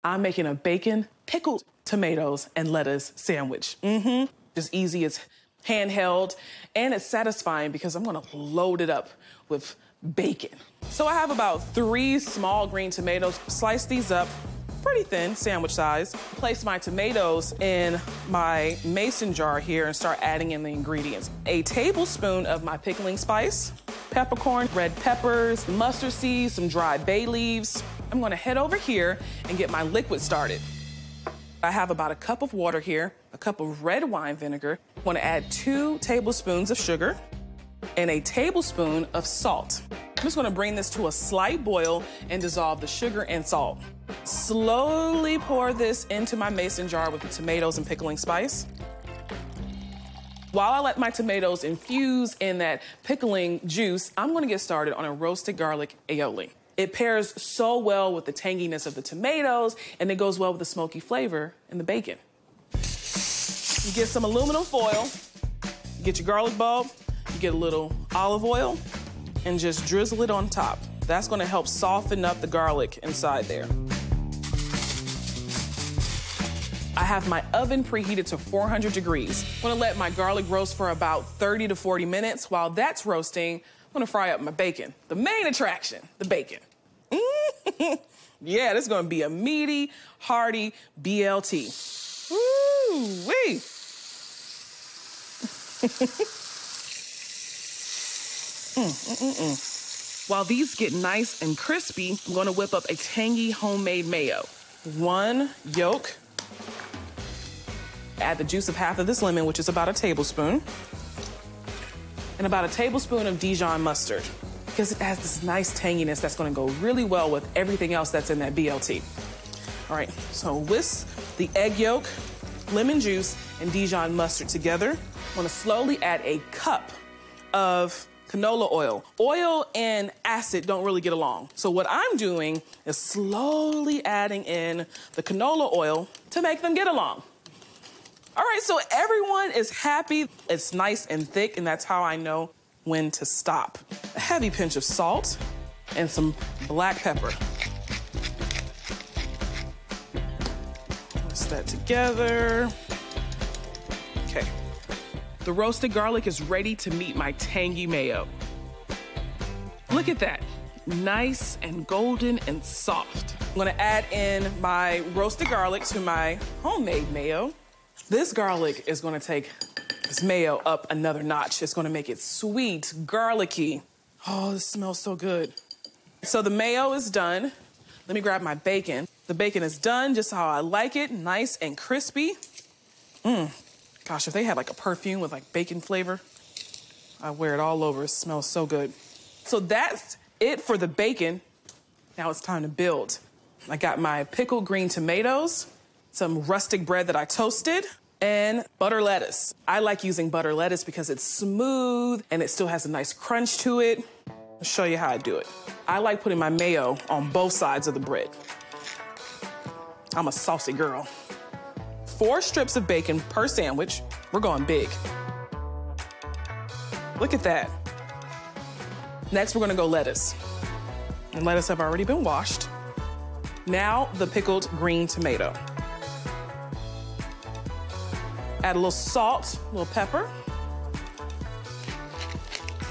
I'm making a bacon, pickled tomatoes, and lettuce sandwich. Just easy, it's handheld, and it's satisfying because I'm gonna load it up with bacon. So I have about 3 small green tomatoes. Slice these up pretty thin, sandwich size. Place my tomatoes in my mason jar here and start adding in the ingredients. A tablespoon of my pickling spice, peppercorn, red peppers, mustard seeds, some dried bay leaves. I'm gonna head over here and get my liquid started. I have about a cup of water here, a cup of red wine vinegar. I wanna add 2 tablespoons of sugar and a tablespoon of salt. I'm just gonna bring this to a slight boil and dissolve the sugar and salt. Slowly pour this into my mason jar with the tomatoes and pickling spice. While I let my tomatoes infuse in that pickling juice, I'm gonna get started on a roasted garlic aioli. It pairs so well with the tanginess of the tomatoes, and it goes well with the smoky flavor in the bacon. You get some aluminum foil, you get your garlic bulb, you get a little olive oil, and just drizzle it on top. That's gonna help soften up the garlic inside there. I have my oven preheated to 400 degrees. I'm gonna let my garlic roast for about 30 to 40 minutes. While that's roasting, I'm gonna fry up my bacon. The main attraction, the bacon. Yeah, this is gonna be a meaty, hearty BLT. Woo-wee. While these get nice and crispy, I'm gonna whip up a tangy homemade mayo. 1 yolk. Add the juice of half of this lemon, which is about a tablespoon. And about a tablespoon of Dijon mustard, because it has this nice tanginess that's gonna go really well with everything else that's in that BLT. All right, so whisk the egg yolk, lemon juice, and Dijon mustard together. I'm gonna slowly add a cup of canola oil. Oil and acid don't really get along. So what I'm doing is slowly adding in the canola oil to make them get along. All right, so everyone is happy. It's nice and thick, and that's how I know when to stop. A heavy pinch of salt and some black pepper. Mix that together. Okay. The roasted garlic is ready to meet my tangy mayo. Look at that. Nice and golden and soft. I'm gonna add in my roasted garlic to my homemade mayo. This garlic is gonna take this mayo up another notch. It's gonna make it sweet, garlicky. Oh, this smells so good. So the mayo is done. Let me grab my bacon. The bacon is done just how I like it, nice and crispy. Gosh, if they had like a perfume with like bacon flavor, I wear it all over. It smells so good. So that's it for the bacon. Now it's time to build. I got my pickled green tomatoes, some rustic bread that I toasted, and butter lettuce. I like using butter lettuce because it's smooth and it still has a nice crunch to it. I'll show you how I do it. I like putting my mayo on both sides of the bread. I'm a saucy girl. 4 strips of bacon per sandwich. We're going big. Look at that. Next, we're gonna go lettuce. And lettuce have already been washed. Now, the pickled green tomato. Add a little salt, a little pepper.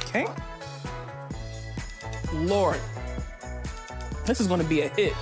Okay. Lord, this is gonna be a hit.